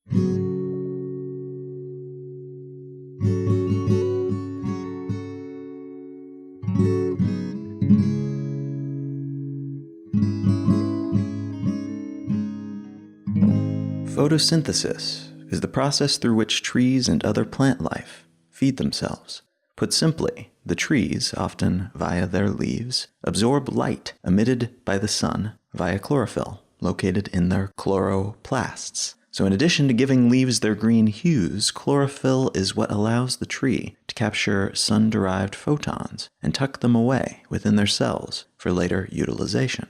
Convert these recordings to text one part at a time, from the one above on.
Photosynthesis is the process through which trees and other plant life feed themselves. Put simply, the trees, often via their leaves, absorb light emitted by the sun via chlorophyll, located in their chloroplasts. So in addition to giving leaves their green hues, chlorophyll is what allows the tree to capture sun-derived photons and tuck them away within their cells for later utilization.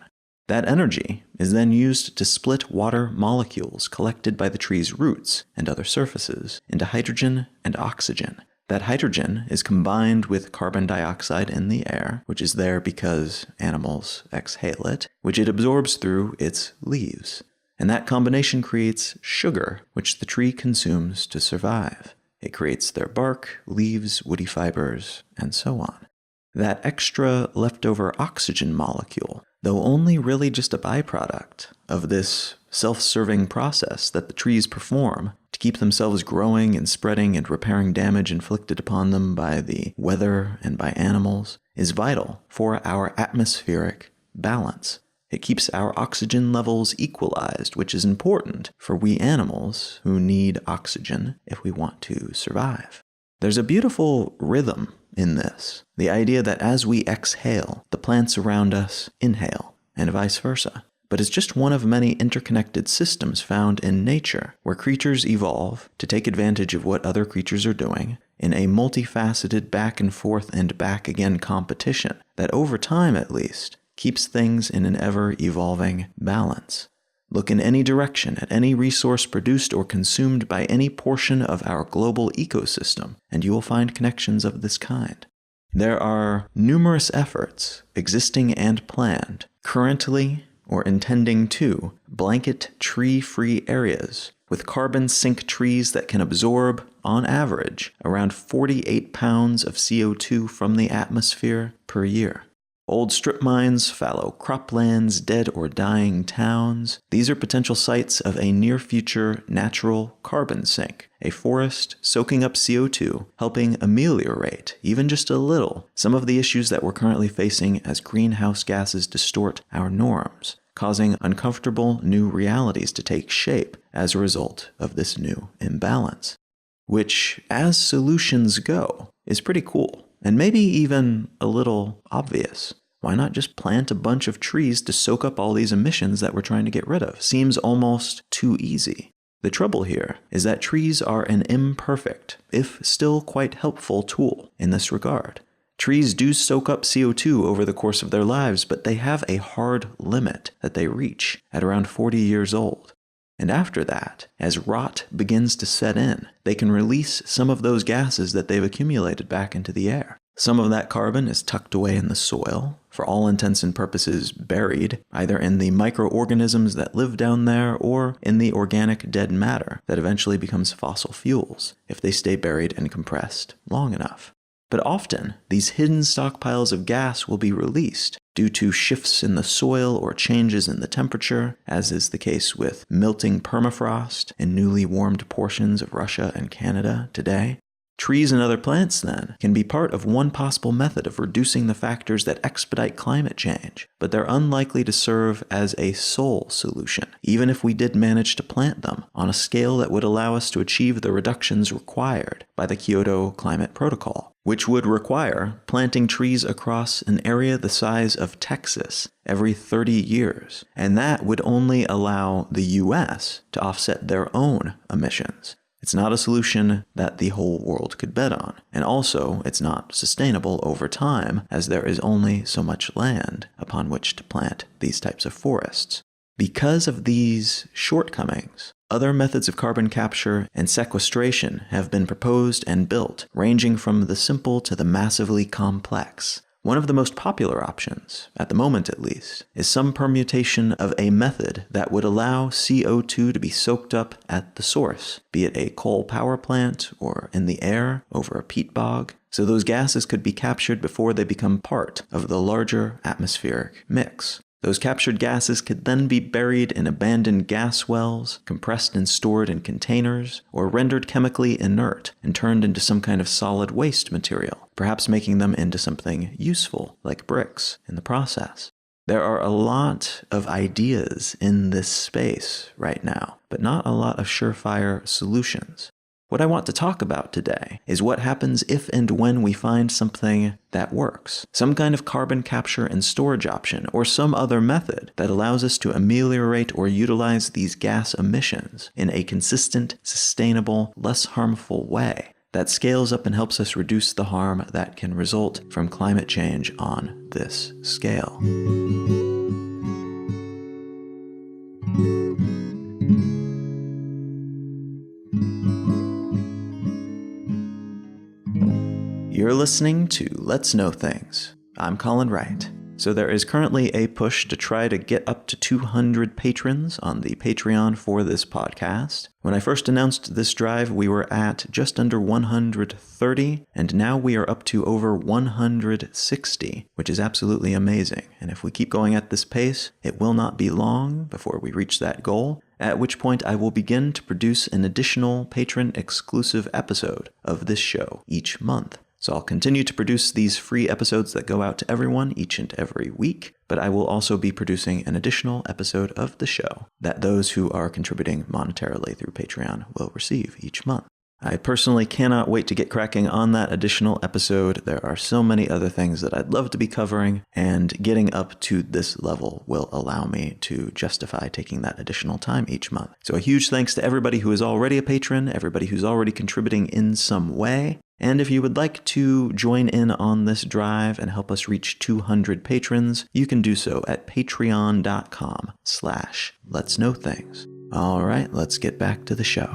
That energy is then used to split water molecules collected by the tree's roots and other surfaces into hydrogen and oxygen. That hydrogen is combined with carbon dioxide in the air, which is there because animals exhale it, which it absorbs through its leaves. And that combination creates sugar, which the tree consumes to survive. It creates their bark, leaves, woody fibers, and so on. That extra leftover oxygen molecule, though only really just a byproduct of this self-serving process that the trees perform to keep themselves growing and spreading and repairing damage inflicted upon them by the weather and by animals, is vital for our atmospheric balance. It keeps our oxygen levels equalized, which is important for we animals who need oxygen if we want to survive. There's a beautiful rhythm in this, the idea that as we exhale, the plants around us inhale, and vice versa. But it's just one of many interconnected systems found in nature, where creatures evolve to take advantage of what other creatures are doing in a multifaceted back and forth and back again competition that over time at least keeps things in an ever-evolving balance. Look in any direction at any resource produced or consumed by any portion of our global ecosystem, and you will find connections of this kind. There are numerous efforts, existing and planned, currently or intending to blanket tree-free areas with carbon sink trees that can absorb, on average, around 48 pounds of CO2 from the atmosphere per year. Old strip mines, fallow croplands, dead or dying towns. These are potential sites of a near-future natural carbon sink, a forest soaking up CO2, helping ameliorate, even just a little, some of the issues that we're currently facing as greenhouse gases distort our norms, causing uncomfortable new realities to take shape as a result of this new imbalance. Which, as solutions go, is pretty cool. And maybe even a little obvious. Why not just plant a bunch of trees to soak up all these emissions that we're trying to get rid of? Seems almost too easy. The trouble here is that trees are an imperfect, if still quite helpful tool in this regard. Trees do soak up CO2 over the course of their lives, but they have a hard limit that they reach at around 40 years old. And after that, as rot begins to set in, they can release some of those gases that they've accumulated back into the air. Some of that carbon is tucked away in the soil, for all intents and purposes buried, either in the microorganisms that live down there or in the organic dead matter that eventually becomes fossil fuels if they stay buried and compressed long enough. But often, these hidden stockpiles of gas will be released due to shifts in the soil or changes in the temperature, as is the case with melting permafrost in newly warmed portions of Russia and Canada today. Trees and other plants, then, can be part of one possible method of reducing the factors that expedite climate change, but they're unlikely to serve as a sole solution, even if we did manage to plant them on a scale that would allow us to achieve the reductions required by the Kyoto Climate Protocol, which would require planting trees across an area the size of Texas every 30 years, and that would only allow the US to offset their own emissions. It's not a solution that the whole world could bet on, and also it's not sustainable over time as there is only so much land upon which to plant these types of forests. Because of these shortcomings, other methods of carbon capture and sequestration have been proposed and built, ranging from the simple to the massively complex. One of the most popular options, at the moment at least, is some permutation of a method that would allow CO2 to be soaked up at the source, be it a coal power plant or in the air over a peat bog, so those gases could be captured before they become part of the larger atmospheric mix. Those captured gases could then be buried in abandoned gas wells, compressed and stored in containers, or rendered chemically inert and turned into some kind of solid waste material, perhaps making them into something useful, like bricks, in the process. There are a lot of ideas in this space right now, but not a lot of surefire solutions. What I want to talk about today is what happens if and when we find something that works, some kind of carbon capture and storage option, or some other method that allows us to ameliorate or utilize these gas emissions in a consistent, sustainable, less harmful way that scales up and helps us reduce the harm that can result from climate change on this scale. You're listening to Let's Know Things. I'm Colin Wright. So there is currently a push to try to get up to 200 patrons on the Patreon for this podcast. When I first announced this drive, we were at just under 130, and now we are up to over 160, which is absolutely amazing. And if we keep going at this pace, it will not be long before we reach that goal, at which point I will begin to produce an additional patron-exclusive episode of this show each month. So I'll continue to produce these free episodes that go out to everyone each and every week, but I will also be producing an additional episode of the show that those who are contributing monetarily through Patreon will receive each month. I personally cannot wait to get cracking on that additional episode. There are so many other things that I'd love to be covering, and getting up to this level will allow me to justify taking that additional time each month. So a huge thanks to everybody who is already a patron, everybody who's already contributing in some way. And if you would like to join in on this drive and help us reach 200 patrons, you can do so at patreon.com/letsknowthings. All right, let's get back to the show.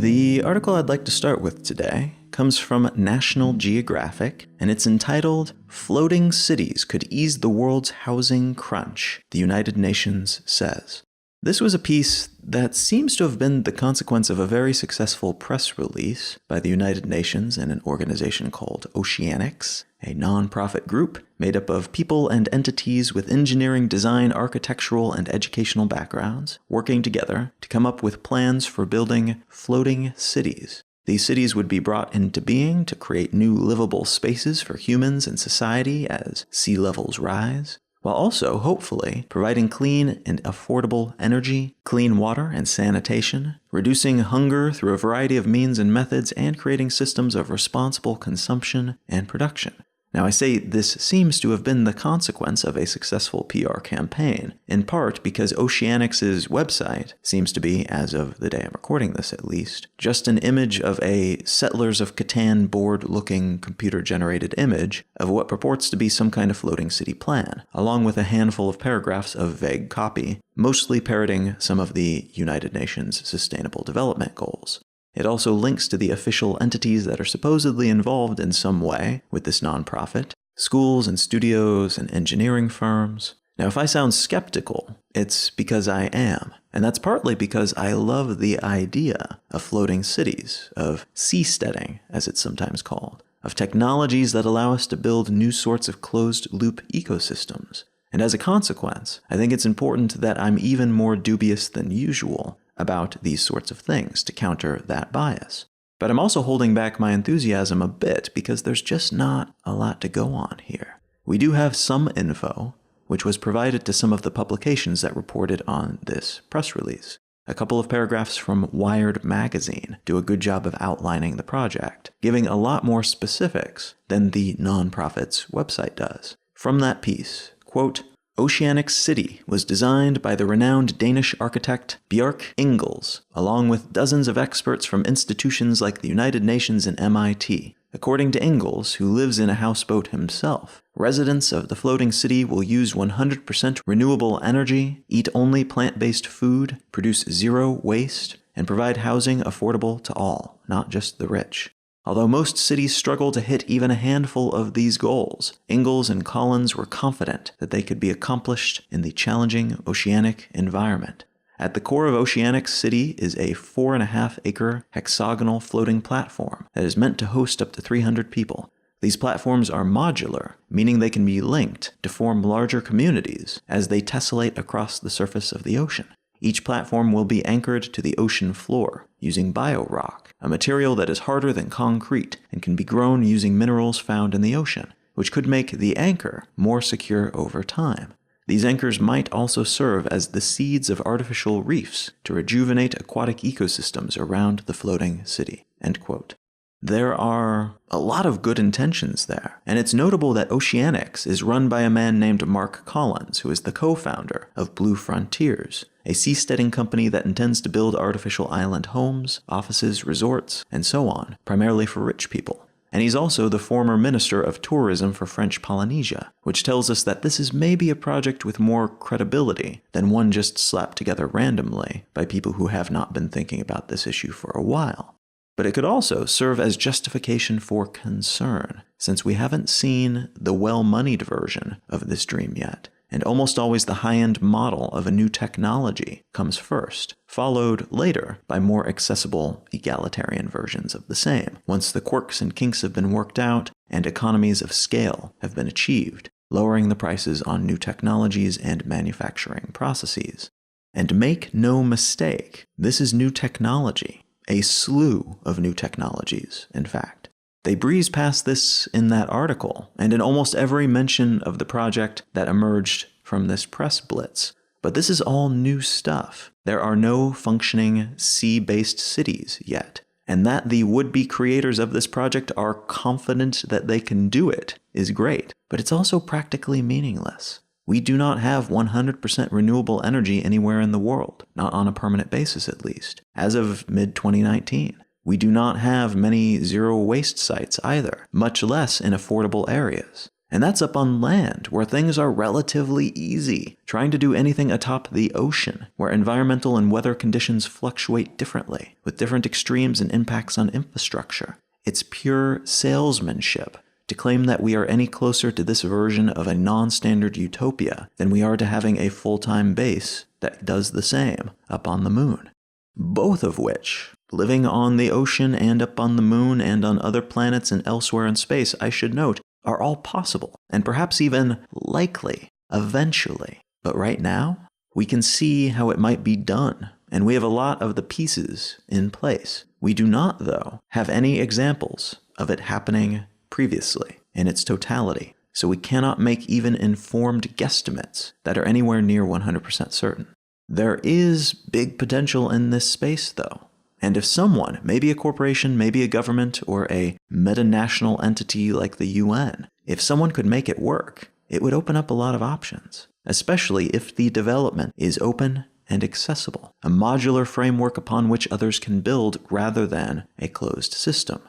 The article I'd like to start with today comes from National Geographic, and it's entitled, "Floating Cities Could Ease the World's Housing Crunch," the United Nations says. This was a piece that seems to have been the consequence of a very successful press release by the United Nations and an organization called Oceanics, a non-profit group made up of people and entities with engineering, design, architectural, and educational backgrounds, working together to come up with plans for building floating cities. These cities would be brought into being to create new livable spaces for humans and society as sea levels rise, while also, hopefully, providing clean and affordable energy, clean water and sanitation, reducing hunger through a variety of means and methods, and creating systems of responsible consumption and production. Now, I say this seems to have been the consequence of a successful PR campaign, in part because Oceanics' website seems to be, as of the day I'm recording this at least, just an image of a Settlers of Catan board-looking computer-generated image of what purports to be some kind of floating city plan, along with a handful of paragraphs of vague copy, mostly parroting some of the United Nations Sustainable Development Goals. It also links to the official entities that are supposedly involved in some way with this nonprofit, schools and studios and engineering firms. Now, if I sound skeptical, it's because I am. And that's partly because I love the idea of floating cities, of seasteading, as it's sometimes called, of technologies that allow us to build new sorts of closed-loop ecosystems. And as a consequence, I think it's important that I'm even more dubious than usual about these sorts of things to counter that bias. But I'm also holding back my enthusiasm a bit because there's just not a lot to go on here. We do have some info, which was provided to some of the publications that reported on this press release. A couple of paragraphs from Wired magazine do a good job of outlining the project, giving a lot more specifics than the nonprofit's website does. From that piece, quote, "Oceanics City was designed by the renowned Danish architect Bjarke Ingels, along with dozens of experts from institutions like the United Nations and MIT. According to Ingels, who lives in a houseboat himself, residents of the floating city will use 100% renewable energy, eat only plant-based food, produce zero waste, and provide housing affordable to all, not just the rich. Although most cities struggle to hit even a handful of these goals, Ingels and Collins were confident that they could be accomplished in the challenging oceanic environment. At the core of Oceanic's city is a 4.5-acre hexagonal floating platform that is meant to host up to 300 people. These platforms are modular, meaning they can be linked to form larger communities as they tessellate across the surface of the ocean. Each platform will be anchored to the ocean floor using biorock, a material that is harder than concrete and can be grown using minerals found in the ocean, which could make the anchor more secure over time. These anchors might also serve as the seeds of artificial reefs to rejuvenate aquatic ecosystems around the floating city." End quote. There are a lot of good intentions there, and it's notable that Oceanics is run by a man named Mark Collins, who is the co-founder of Blue Frontiers, a seasteading company that intends to build artificial island homes, offices, resorts, and so on, primarily for rich people. And he's also the former Minister of Tourism for French Polynesia, which tells us that this is maybe a project with more credibility than one just slapped together randomly by people who have not been thinking about this issue for a while. But it could also serve as justification for concern, since we haven't seen the well-moneyed version of this dream yet, and almost always the high-end model of a new technology comes first, followed later by more accessible, egalitarian versions of the same, once the quirks and kinks have been worked out and economies of scale have been achieved, lowering the prices on new technologies and manufacturing processes. And make no mistake, this is new technology. A slew of new technologies, in fact. They breeze past this in that article, and in almost every mention of the project that emerged from this press blitz. But this is all new stuff. There are no functioning sea-based cities yet, and that the would-be creators of this project are confident that they can do it is great, but it's also practically meaningless. We do not have 100% renewable energy anywhere in the world, not on a permanent basis at least, as of mid-2019. We do not have many zero-waste sites either, much less in affordable areas. And that's up on land, where things are relatively easy. Trying to do anything atop the ocean, where environmental and weather conditions fluctuate differently, with different extremes and impacts on infrastructure. It's pure salesmanship to claim that we are any closer to this version of a non-standard utopia than we are to having a full-time base that does the same up on the moon. Both of which, living on the ocean and up on the moon and on other planets and elsewhere in space, I should note, are all possible, and perhaps even likely, eventually. But right now, we can see how it might be done, and we have a lot of the pieces in place. We do not, though, have any examples of it happening previously in its totality, so we cannot make even informed guesstimates that are anywhere near 100% certain. There is big potential in this space, though, and if someone, maybe a corporation, maybe a government, or a meta-national entity like the UN, if someone could make it work, it would open up a lot of options, especially if the development is open and accessible, a modular framework upon which others can build rather than a closed system.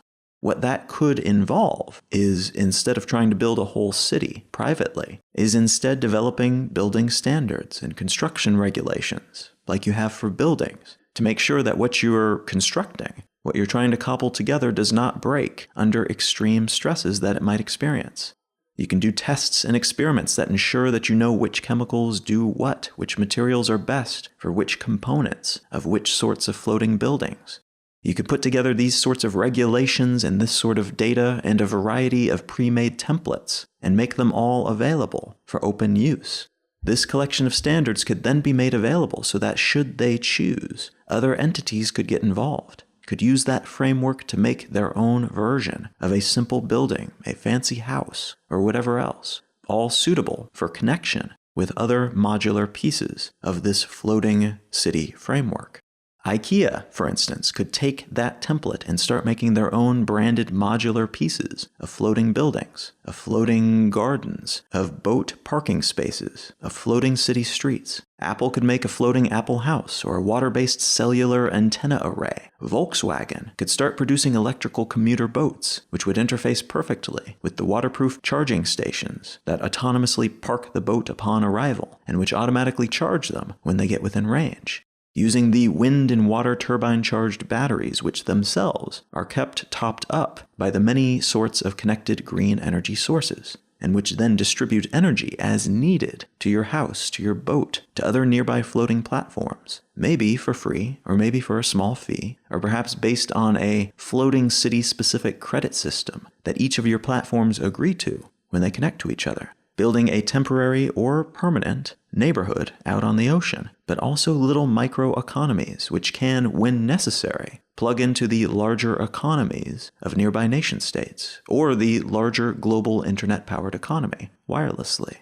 What that could involve is, instead of trying to build a whole city privately, is instead developing building standards and construction regulations, like you have for buildings, to make sure that what you're constructing, what you're trying to cobble together, does not break under extreme stresses that it might experience. You can do tests and experiments that ensure that you know which chemicals do what, which materials are best for which components of which sorts of floating buildings. You could put together these sorts of regulations and this sort of data and a variety of pre-made templates and make them all available for open use. This collection of standards could then be made available so that, should they choose, other entities could get involved, could use that framework to make their own version of a simple building, a fancy house, or whatever else, all suitable for connection with other modular pieces of this floating city framework. IKEA, for instance, could take that template and start making their own branded modular pieces of floating buildings, of floating gardens, of boat parking spaces, of floating city streets. Apple could make a floating Apple house or a water-based cellular antenna array. Volkswagen could start producing electrical commuter boats, which would interface perfectly with the waterproof charging stations that autonomously park the boat upon arrival and which automatically charge them when they get within range, using the wind and water turbine-charged batteries, which themselves are kept topped up by the many sorts of connected green energy sources. and which then distribute energy as needed to your house, to your boat, to other nearby floating platforms. Maybe for free, or maybe for a small fee, or perhaps based on a floating city-specific credit system that each of your platforms agree to when they connect to each other, building a temporary or permanent neighborhood out on the ocean, but also little micro-economies which can, when necessary, plug into the larger economies of nearby nation-states, or the larger global internet-powered economy, wirelessly.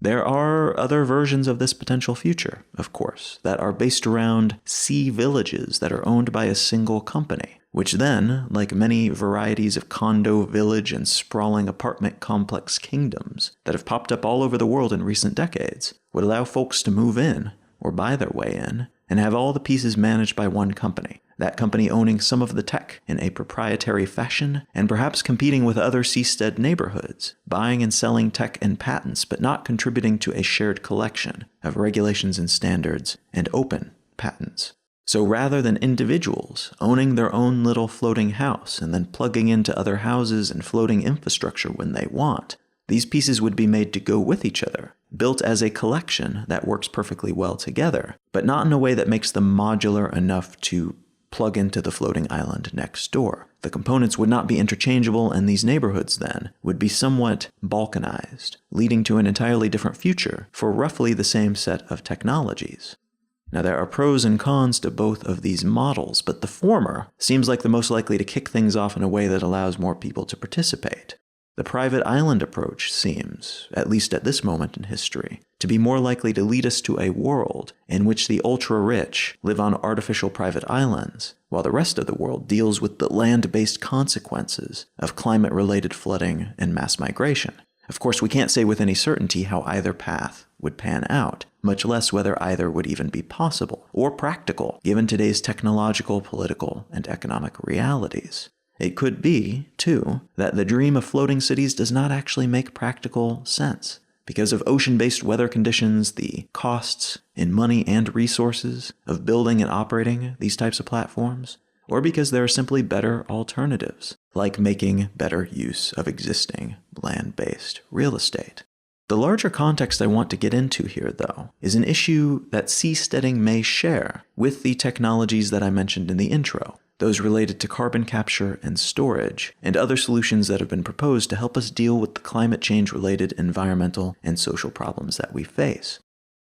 There are other versions of this potential future, of course, that are based around sea villages that are owned by a single company, which then, like many varieties of condo, village, and sprawling apartment complex kingdoms that have popped up all over the world in recent decades, would allow folks to move in, or buy their way in, and have all the pieces managed by one company, that company owning some of the tech in a proprietary fashion, and perhaps competing with other seastead neighborhoods, buying and selling tech and patents, but not contributing to a shared collection of regulations and standards and open patents. So rather than individuals owning their own little floating house and then plugging into other houses and floating infrastructure when they want, these pieces would be made to go with each other, built as a collection that works perfectly well together, but not in a way that makes them modular enough to plug into the floating island next door. The components would not be interchangeable, and these neighborhoods then would be somewhat balkanized, leading to an entirely different future for roughly the same set of technologies. Now, there are pros and cons to both of these models, but the former seems like the most likely to kick things off in a way that allows more people to participate. The private island approach seems, at least at this moment in history, to be more likely to lead us to a world in which the ultra-rich live on artificial private islands, while the rest of the world deals with the land-based consequences of climate-related flooding and mass migration. Of course, we can't say with any certainty how either path would pan out, much less whether either would even be possible or practical, given today's technological, political, and economic realities. It could be, too, that the dream of floating cities does not actually make practical sense, because of ocean-based weather conditions, the costs in money and resources of building and operating these types of platforms, or because there are simply better alternatives, like making better use of existing land-based real estate. The larger context I want to get into here, though, is an issue that seasteading may share with the technologies that I mentioned in the intro, those related to carbon capture and storage, and other solutions that have been proposed to help us deal with the climate change-related environmental and social problems that we face.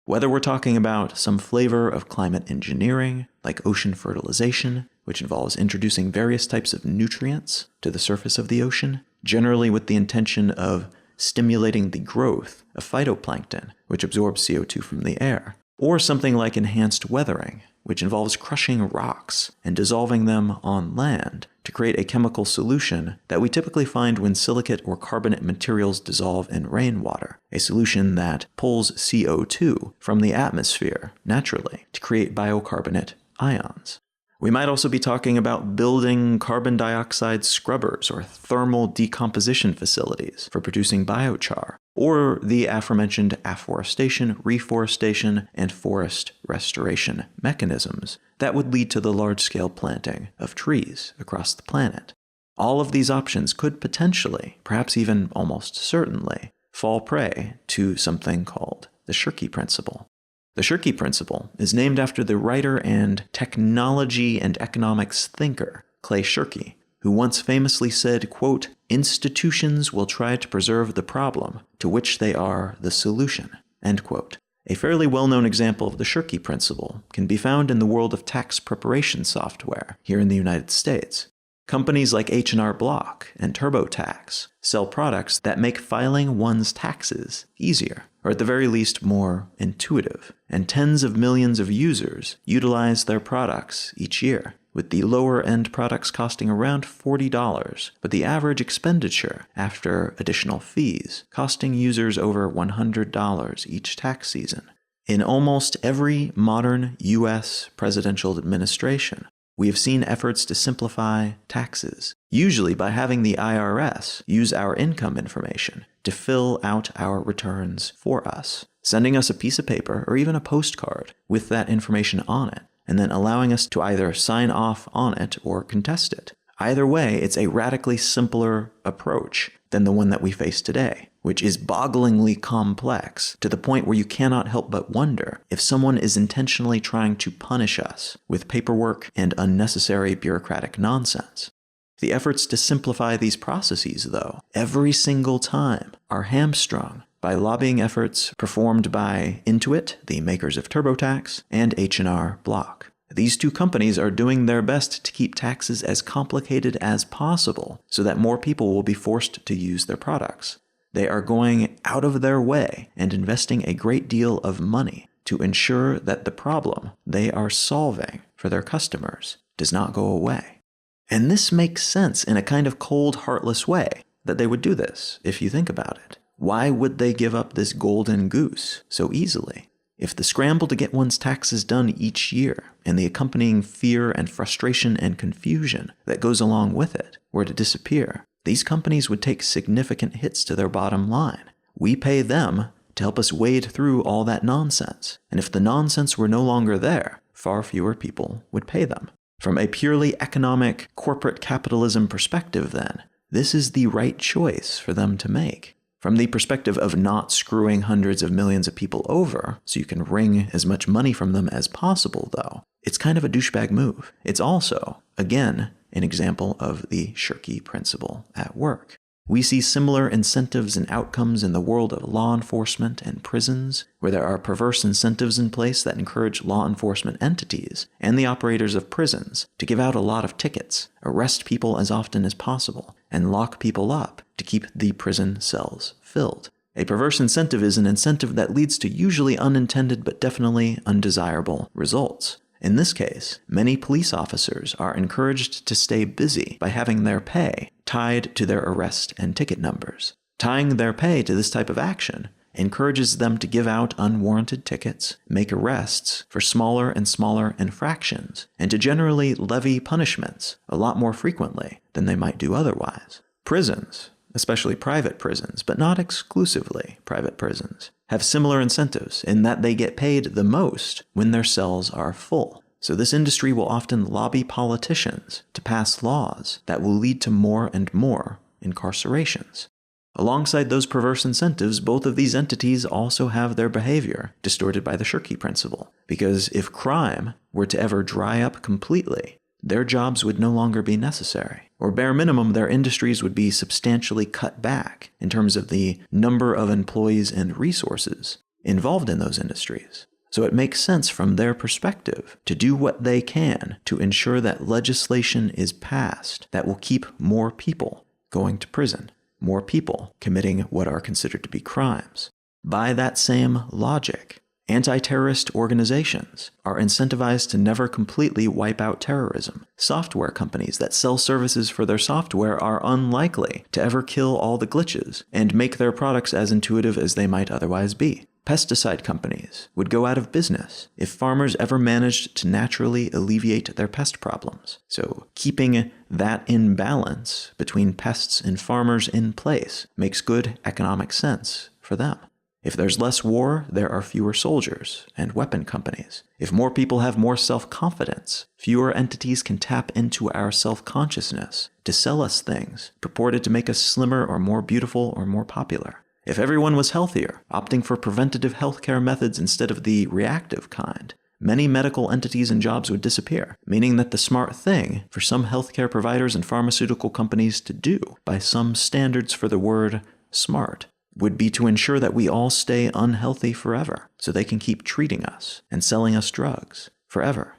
Whether we're talking about some flavor of climate engineering, like ocean fertilization, which involves introducing various types of nutrients to the surface of the ocean, generally with the intention of stimulating the growth of phytoplankton, which absorbs CO2 from the air, or something like enhanced weathering, which involves crushing rocks and dissolving them on land to create a chemical solution that we typically find when silicate or carbonate materials dissolve in rainwater, a solution that pulls CO2 from the atmosphere naturally to create biocarbonate ions. We might also be talking about building carbon dioxide scrubbers or thermal decomposition facilities for producing biochar, or the aforementioned afforestation, reforestation, and forest restoration mechanisms that would lead to the large-scale planting of trees across the planet. All of these options could potentially, perhaps even almost certainly, fall prey to something called the Shirky Principle. The Shirky Principle is named after the writer and technology and economics thinker, Clay Shirky, who once famously said, quote, "Institutions will try to preserve the problem to which they are the solution," end quote. A fairly well-known example of the Shirky Principle can be found in the world of tax preparation software here in the United States. Companies like H&R Block and TurboTax sell products that make filing one's taxes easier, or at the very least more intuitive, and tens of millions of users utilize their products each year, with the lower-end products costing around $40, but the average expenditure after additional fees costing users over $100 each tax season. In almost every modern U.S. presidential administration, we have seen efforts to simplify taxes, usually by having the IRS use our income information to fill out our returns for us, sending us a piece of paper or even a postcard with that information on it, and then allowing us to either sign off on it or contest it. Either way, it's a radically simpler approach than the one that we face today, which is bogglingly complex to the point where you cannot help but wonder if someone is intentionally trying to punish us with paperwork and unnecessary bureaucratic nonsense. The efforts to simplify these processes, though, every single time are hamstrung by lobbying efforts performed by Intuit, the makers of TurboTax, and H&R Block. These two companies are doing their best to keep taxes as complicated as possible so that more people will be forced to use their products. They are going out of their way and investing a great deal of money to ensure that the problem they are solving for their customers does not go away. And this makes sense in a kind of cold, heartless way that they would do this, if you think about it. Why would they give up this golden goose so easily? If the scramble to get one's taxes done each year and the accompanying fear and frustration and confusion that goes along with it were to disappear, these companies would take significant hits to their bottom line. We pay them to help us wade through all that nonsense, and if the nonsense were no longer there, far fewer people would pay them. From a purely economic, corporate capitalism perspective, then, this is the right choice for them to make. From the perspective of not screwing hundreds of millions of people over so you can wring as much money from them as possible, though, it's kind of a douchebag move. It's also, again, an example of the Shirky Principle at work. We see similar incentives and outcomes in the world of law enforcement and prisons, where there are perverse incentives in place that encourage law enforcement entities and the operators of prisons to give out a lot of tickets, arrest people as often as possible, and lock people up to keep the prison cells filled. A perverse incentive is an incentive that leads to usually unintended but definitely undesirable results. In this case, many police officers are encouraged to stay busy by having their pay tied to their arrest and ticket numbers. Tying their pay to this type of action encourages them to give out unwarranted tickets, make arrests for smaller and smaller infractions, and to generally levy punishments a lot more frequently than they might do otherwise. Prisons, especially private prisons, but not exclusively private prisons, have similar incentives in that they get paid the most when their cells are full. So this industry will often lobby politicians to pass laws that will lead to more and more incarcerations. Alongside those perverse incentives, both of these entities also have their behavior distorted by the Shirky Principle, because if crime were to ever dry up completely, their jobs would no longer be necessary, or bare minimum, their industries would be substantially cut back in terms of the number of employees and resources involved in those industries. So it makes sense from their perspective to do what they can to ensure that legislation is passed that will keep more people going to prison, more people committing what are considered to be crimes. By that same logic, anti-terrorist organizations are incentivized to never completely wipe out terrorism. Software companies that sell services for their software are unlikely to ever kill all the glitches and make their products as intuitive as they might otherwise be. Pesticide companies would go out of business if farmers ever managed to naturally alleviate their pest problems. So keeping that imbalance between pests and farmers in place makes good economic sense for them. If there's less war, there are fewer soldiers and weapon companies. If more people have more self-confidence, fewer entities can tap into our self-consciousness to sell us things purported to make us slimmer or more beautiful or more popular. If everyone was healthier, opting for preventative healthcare methods instead of the reactive kind, many medical entities and jobs would disappear, meaning that the smart thing for some healthcare providers and pharmaceutical companies to do, by some standards for the word smart, would be to ensure that we all stay unhealthy forever, so they can keep treating us and selling us drugs forever.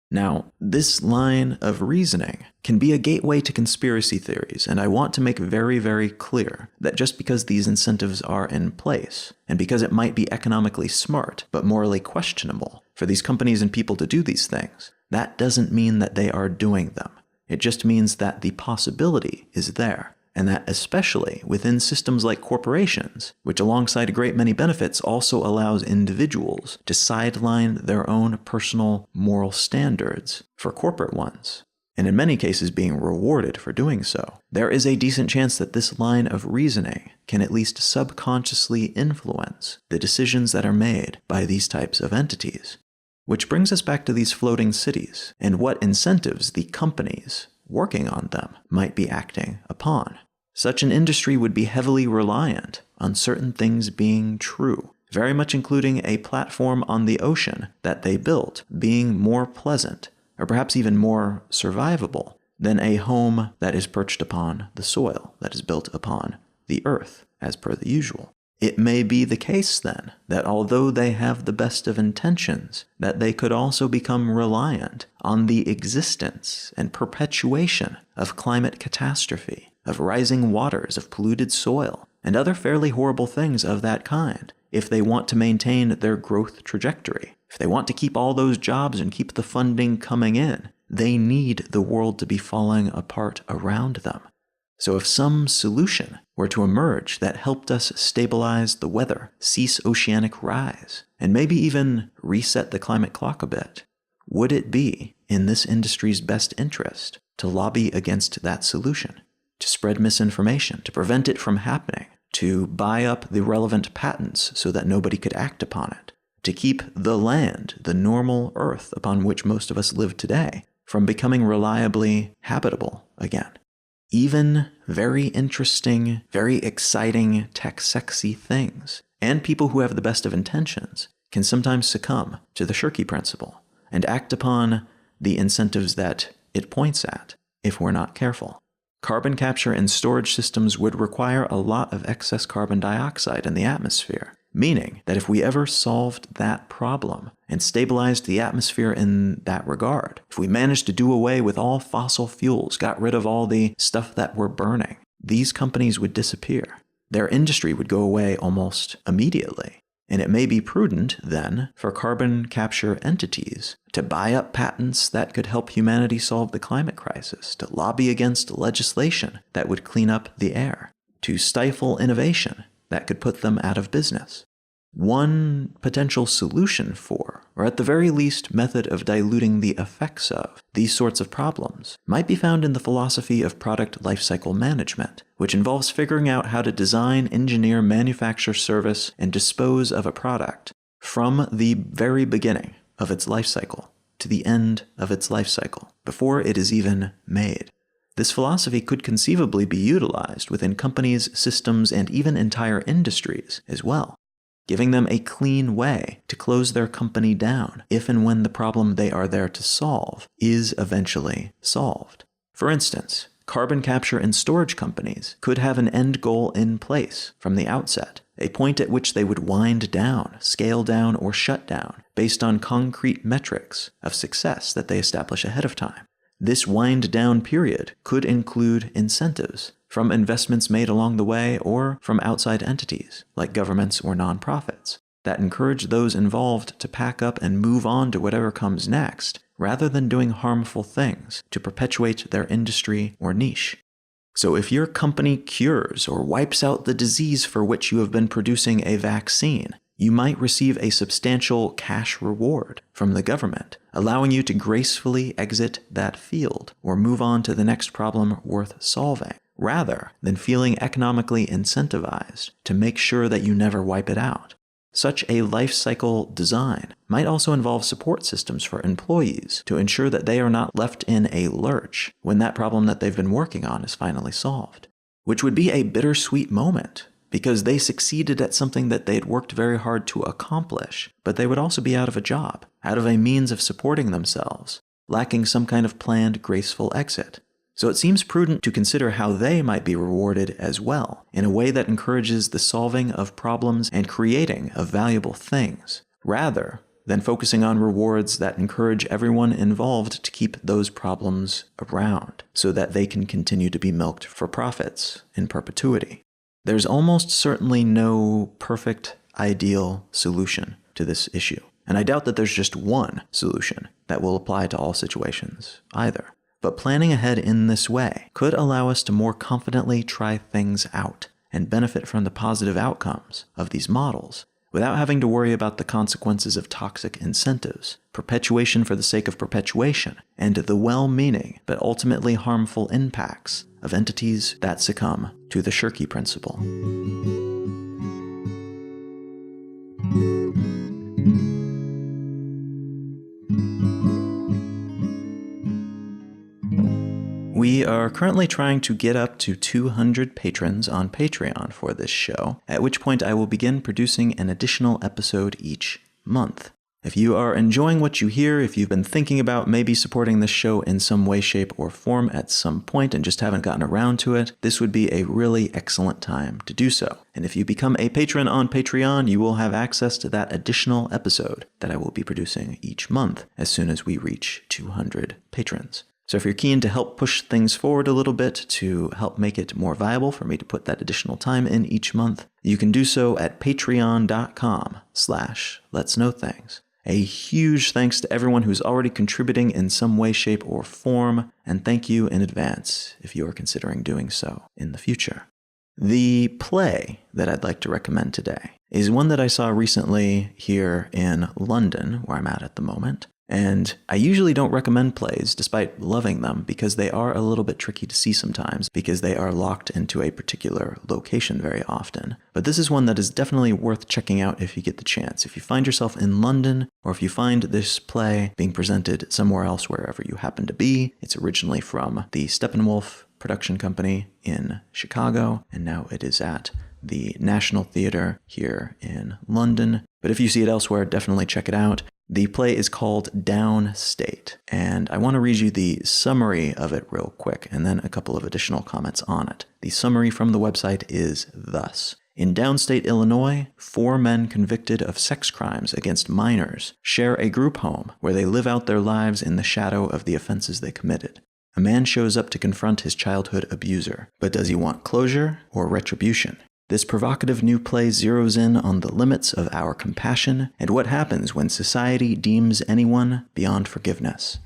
Now, this line of reasoning can be a gateway to conspiracy theories, and I want to make very, very clear that just because these incentives are in place, and because it might be economically smart but morally questionable for these companies and people to do these things, that doesn't mean that they are doing them. It just means that the possibility is there. And that especially within systems like corporations, which alongside a great many benefits also allows individuals to sideline their own personal moral standards for corporate ones, and in many cases being rewarded for doing so, there is a decent chance that this line of reasoning can at least subconsciously influence the decisions that are made by these types of entities. Which brings us back to these floating cities and what incentives the companies working on them might be acting upon. Such an industry would be heavily reliant on certain things being true, very much including a platform on the ocean that they built being more pleasant, or perhaps even more survivable, than a home that is perched upon the soil, that is built upon the earth, as per the usual. It may be the case, then, that although they have the best of intentions, that they could also become reliant on the existence and perpetuation of climate catastrophe, of rising waters, of polluted soil, and other fairly horrible things of that kind, if they want to maintain their growth trajectory. If they want to keep all those jobs and keep the funding coming in, they need the world to be falling apart around them. So if some solution were to emerge that helped us stabilize the weather, cease oceanic rise, and maybe even reset the climate clock a bit, would it be in this industry's best interest to lobby against that solution, to spread misinformation, to prevent it from happening, to buy up the relevant patents so that nobody could act upon it, to keep the land, the normal earth upon which most of us live today, from becoming reliably habitable again? Even very interesting, very exciting, tech-sexy things, and people who have the best of intentions, can sometimes succumb to the Shirky Principle and act upon the incentives that it points at if we're not careful. Carbon capture and storage systems would require a lot of excess carbon dioxide in the atmosphere, meaning that if we ever solved that problem and stabilized the atmosphere in that regard, if we managed to do away with all fossil fuels, got rid of all the stuff that we're burning, these companies would disappear. Their industry would go away almost immediately. And it may be prudent, then, for carbon capture entities to buy up patents that could help humanity solve the climate crisis, to lobby against legislation that would clean up the air, to stifle innovation that could put them out of business. One potential solution for, or at the very least method of diluting the effects of, these sorts of problems might be found in the philosophy of product lifecycle management, which involves figuring out how to design, engineer, manufacture, service, and dispose of a product from the very beginning of its lifecycle to the end of its lifecycle, before it is even made. This philosophy could conceivably be utilized within companies, systems, and even entire industries as well, giving them a clean way to close their company down if and when the problem they are there to solve is eventually solved. For instance, carbon capture and storage companies could have an end goal in place from the outset, a point at which they would wind down, scale down, or shut down based on concrete metrics of success that they establish ahead of time. This wind-down period could include incentives from investments made along the way or from outside entities, like governments or nonprofits, that encourage those involved to pack up and move on to whatever comes next, rather than doing harmful things to perpetuate their industry or niche. So if your company cures or wipes out the disease for which you have been producing a vaccine, you might receive a substantial cash reward from the government, allowing you to gracefully exit that field or move on to the next problem worth solving, rather than feeling economically incentivized to make sure that you never wipe it out. Such a life cycle design might also involve support systems for employees to ensure that they are not left in a lurch when that problem that they've been working on is finally solved, which would be a bittersweet moment, because they succeeded at something that they'd worked very hard to accomplish, but they would also be out of a job, out of a means of supporting themselves, lacking some kind of planned, graceful exit. So it seems prudent to consider how they might be rewarded as well, in a way that encourages the solving of problems and creating of valuable things, rather than focusing on rewards that encourage everyone involved to keep those problems around, so that they can continue to be milked for profits in perpetuity. There's almost certainly no perfect, ideal solution to this issue, and I doubt that there's just one solution that will apply to all situations either. But planning ahead in this way could allow us to more confidently try things out and benefit from the positive outcomes of these models without having to worry about the consequences of toxic incentives, perpetuation for the sake of perpetuation, and the well-meaning but ultimately harmful impacts of entities that succumb to the Shirky Principle. currently trying to get up to 200 patrons on Patreon for this show, at which point I will begin producing an additional episode each month. If you are enjoying what you hear, if you've been thinking about maybe supporting this show in some way, shape, or form at some point and just haven't gotten around to it, this would be a really excellent time to do so. And if you become a patron on Patreon, you will have access to that additional episode that I will be producing each month as soon as we reach 200 patrons. So if you're keen to help push things forward a little bit to help make it more viable for me to put that additional time in each month, you can do so at patreon.com/letsknowthings. A huge thanks to everyone who's already contributing in some way, shape, or form, and thank you in advance if you are considering doing so in the future. The play that I'd like to recommend today is one that I saw recently here in London, where I'm at the moment. And I usually don't recommend plays, despite loving them, because they are a little bit tricky to see sometimes, because they are locked into a particular location very often. But this is one that is definitely worth checking out if you get the chance. If you find yourself in London, or if you find this play being presented somewhere else wherever you happen to be, it's originally from the Steppenwolf production company in Chicago, and now it is at the National Theatre here in London. But if you see it elsewhere, definitely check it out. The play is called Downstate, and I want to read you the summary of it real quick, and then a couple of additional comments on it. The summary from the website is thus. In downstate Illinois, 4 men convicted of sex crimes against minors share a group home where they live out their lives in the shadow of the offenses they committed. A man shows up to confront his childhood abuser, but does he want closure or retribution? This provocative new play zeroes in on the limits of our compassion and what happens when society deems anyone beyond forgiveness.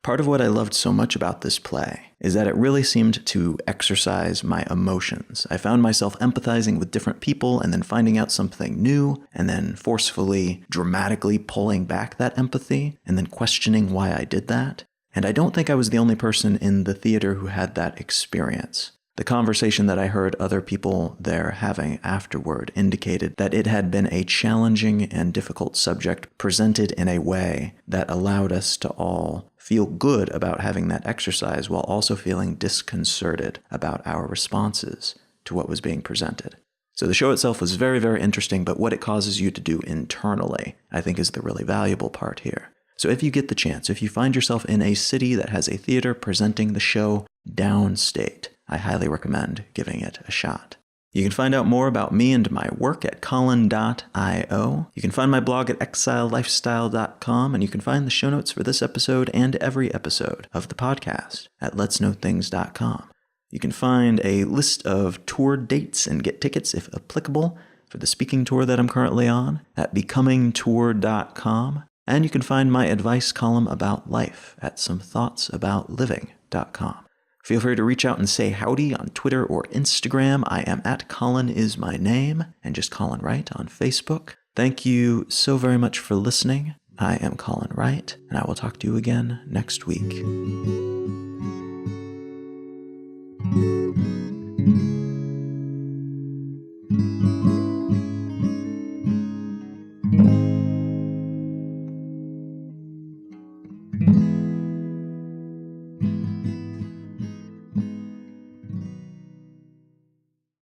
Part of what I loved so much about this play is that it really seemed to exercise my emotions. I found myself empathizing with different people and then finding out something new and then forcefully, dramatically pulling back that empathy and then questioning why I did that. And I don't think I was the only person in the theater who had that experience. The conversation that I heard other people there having afterward indicated that it had been a challenging and difficult subject presented in a way that allowed us to all feel good about having that exercise while also feeling disconcerted about our responses to what was being presented. So the show itself was very, very interesting, but what it causes you to do internally, I think, is the really valuable part here. So if you get the chance, if you find yourself in a city that has a theater presenting the show Downstate, I highly recommend giving it a shot. You can find out more about me and my work at colin.io. You can find my blog at exilelifestyle.com, and you can find the show notes for this episode and every episode of the podcast at letsknowthings.com. You can find a list of tour dates and get tickets, if applicable, for the speaking tour that I'm currently on at becomingtour.com. And you can find my advice column about life at somethoughtsoboutliving.com. Feel free to reach out and say howdy on Twitter or Instagram. I am at Colin is my name, and just Colin Wright on Facebook. Thank you so very much for listening. I am Colin Wright, and I will talk to you again next week.